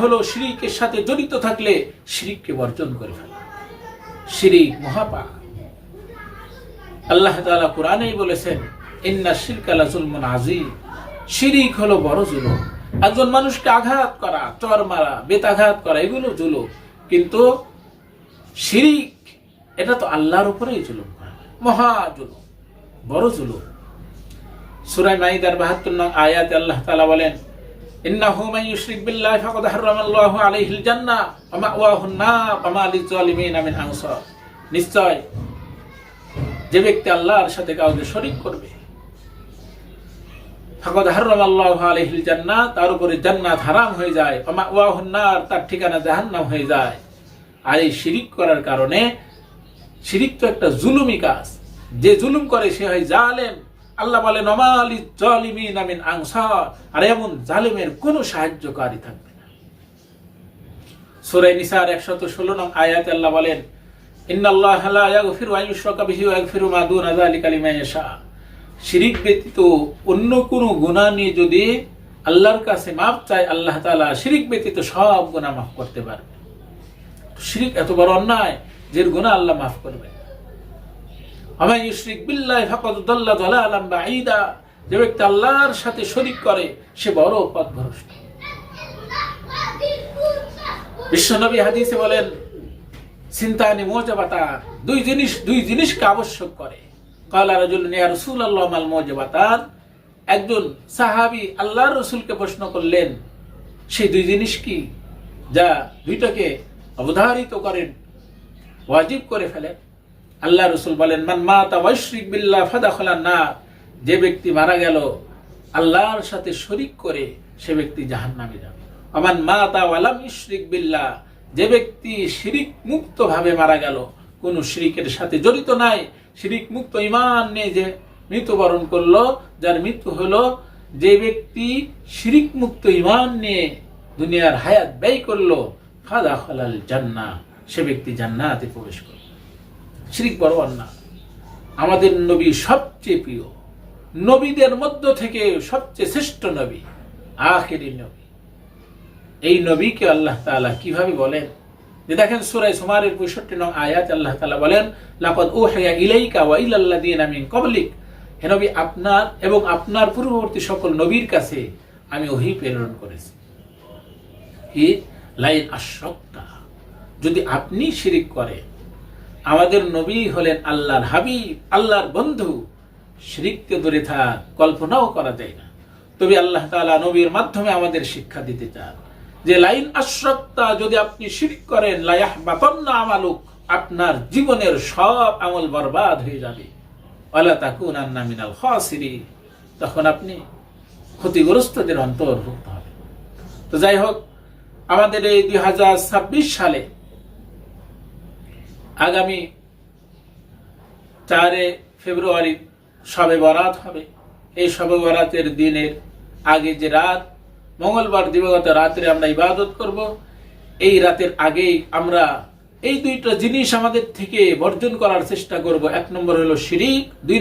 হলো শিরিকের সাথে জড়িত থাকলে শিরিককে বর্জন করে ফেলা। শিরিক মহাপাপ। আল্লাহ তাআলা কোরআনেই বলেছেন, ইন্না শিরকা লাযুলমুন আযীম, শিরিক হলো বড় জুলুম। একজন মানুষকে আঘাত করা, চর মারা, বেতাঘাত করা, এগুলো জুলুম। কিন্তু শিরিক, এটা তো আল্লাহর উপরেই জুলুম করা, মহা জুলুম, বড় জুলুম। সূরা মাইদার ৭২ নং আয়াতে আল্লাহ তাআলা বলেন, ইন্নাহু মান ইউশরিক বিল্লাহি ফাকাদ হারামাল্লাহু আলাইহিল জান্নাহ ওয়া মাওয়াহুন নার ওয়া মা লিয-যালিমিনা মিন আনসার। নিশ্চয় যে ব্যক্তি আল্লাহর সাথে কাউকে শরীক করবে, ফাকাদ হারামাল্লাহু আলাইহিল জান্নাহ, তার উপরে জান্নাত হারাম হয়ে যায়, ওয়া মাওয়াহুন নার, তার ঠিকানা জাহান্নাম হয়ে যায়। আর এই শিরিক করার কারণে, শিরিক তো একটা জুলুমি কাজ, যে জুলুম করে সে হয় জালেম। আল্লাহ বলেন, ওয়া মা লিয-যালিমিনা মিন আনসার, আর এমন জালেমের কোনো সাহায্যকারী থাকবে না। সূরা নিসার ১১৬ নং আয়াতে আল্লাহ বলেন, ইন্নাল্লাহা লা ইয়াগফিরু আন ইউশরাকা বিহি ওয়া ইয়াগফিরু মা দুনা যালিকা লিমান ইয়াশা। শিরিক ব্যতীত অন্য কোনো গুনাহ নিয়ে যদি আল্লাহর কাছে মাফ চায়, আল্লাহ তাআলা শিরিক ব্যতীত সব গুনাহ মাফ করতে পারবে। শিরিক এত বড় অন্যায়, যে গুনাহ আল্লাহ মাফ করবে। ওয়া ইউশরিক বিল্লাহি ফাকাদ দাল্লা দালালান বাঈদা, যে ব্যক্তি আল্লাহর সাথে শরীক করে সে বড় পথভ্রষ্ট। বিশ্বনবী হাদিসে বলেন, সিনতানি মুওজাবাতান, দুই জিনিসকে আবশ্যক করে। ক্বালা রাজুলুন ইয়া রাসূলুল্লাহ মাল মুওজাবাতান, একজন সাহাবী আল্লাহর রাসূলকে প্রশ্ন করলেন, সেই দুই জিনিস কি যা দুইটাকে অবধারিত করেন, ওয়াজিব করে ফেলেন? আল্লাহ রাসূল বলেন, মান মাতা ওয়া ইউশরিক বিল্লাহ ফাদাখালান নার, যে ব্যক্তি মারা গেল আল্লাহর সাথে শরীক করে সে ব্যক্তি জাহান্নামে যাবে। আমান মাতা ওয়া লাম ইউশরিক বিল্লাহ, যে ব্যক্তি শিরিক মুক্ত ভাবে মারা গেল, কোন শিরিকের সাথে জড়িত নাই, শিরিক মুক্ত ঈমান নিয়ে যে মৃত্যুবরণ করলো, যার মৃত্যু হলো, যে ব্যক্তি শিরিক মুক্ত ঈমান নিয়ে দুনিয়ার হায়াত ব্যয় করলো, ফাদাখালাল জান্নাহ, সে ব্যক্তি জান্নাতে প্রবেশ করল। শিরিক বড় অন্যায়। আমাদের নবী সবচেয়ে প্রিয় নবীদের মধ্য থেকে সবচেয়ে শ্রেষ্ঠ নবী, আখিরি নবী। এই নবীকে আল্লাহ তাআলা কিভাবে বলেন, যে দেখেন সূরা জুমারের ৬৫ নং আয়াত আল্লাহ তাআলা বলেন, লাকাদ উহিয়া ইলাইকা ওয়া ইলাল্লাযিনা মিন ক্বাবলিক, হে নবী, আপনার এবং আপনার পূর্ববর্তী সকল নবীর কাছে আমি ওহী প্রেরণ করেছি। কি? লাইন আশরাকতা, যদি আপনি শিরিক করেন। আমাদের নবী হলেন আল্লাহর হাবিব, আল্লাহর বন্ধু। শিরিককে দূরে থাক, কল্পনাও করা যায় না। তবে আল্লাহ তাআলা নবীর মাধ্যমে আমাদের শিক্ষা দিতে চান যে লাইন আশরাকতা, যদি আপনি শিরিক করেন, লা ইয়াহবাতান্না আমালুক, আপনার জীবনের সব আমল বরবাদ হয়ে যাবে। ওয়ালা তাকুনান্না মিনাল খাসিরিন, তখন আপনি ক্ষতিগ্রস্তদের অন্তর্ভুক্ত হবেন। তো যাই হোক, আমাদের এই 2026 সালে আগামী 4 ফেব্রুয়ারি শবে বরাত হবে। এই শবে বরাতের দিনের আগে যে রাত, মঙ্গলবার দিবাগত রাত্রে আমরা ইবাদত করব। এই রাতের আগেই আমরা এই দুইটা জিনিস আমাদের থেকে বর্জন করার চেষ্টা করব। 1 নম্বর হলো শিরিক, 2